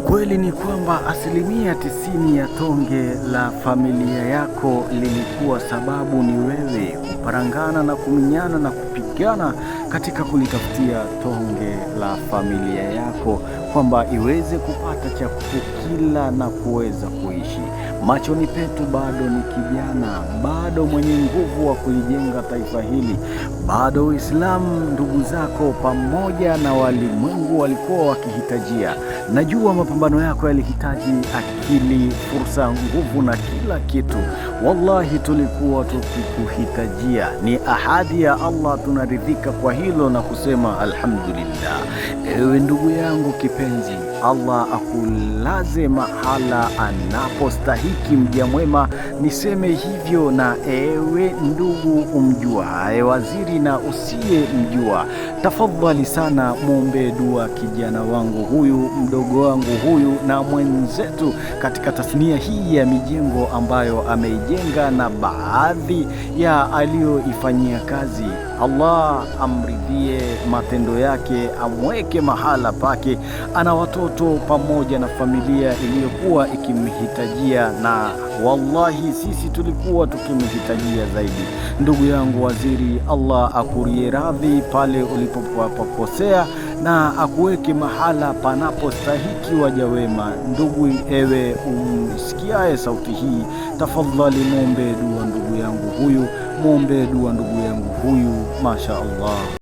Ukweli ni kwamba 90% ya tonge la familia yako lilikuwa sababu ni wewe kuparangana na kuminyana na kupigana katika kulitafutia tonge la familia yako, kwamba iweze kupata cha kukila na kuweza kuishi. Machoni petu bado ni kijana, bado mwenye nguvu wa kulijenga taifa hili, bado Uislamu ndugu zako pamoja na walimwengu walikuwa wakihitajia. Najua mapambano yako yalihitaji akili, fursa, nguvu na kila kitu. Wallahi tulikuwa tukikuhitajia. Ni ahadi ya Allah, tunaridhika kwa hilo na kusema alhamdulillah. Ewe ndugu yangu kipenzi, Allah akulaze mahala anapostahiki mja mwema, niseme hivyo. Na ewe ndugu umjuae waziri na usiye mjua, tafadhali sana muombe dua kijana wangu huyu, mdogo wangu huyu na mwenzetu katika tasnia hii ya mijengo ambayo ameijenga na baadhi ya aliyoifanyia kazi. Allah amridhie matendo yake, amweke mahala pake. Ana watoto pamoja na familia iliyokuwa ikimhitajia, na wallahi sisi tulikuwa tukimhitajia zaidi. Ndugu yangu waziri, Allah akurie radhi pale ulipokosea na akuweke mahala panapostahiki waja wema. Ndugu, ewe umsikiaye sauti hii, tafadhali muombe dua ndugu yangu huyu, muombe dua ndugu yangu huyu. Masha Allah.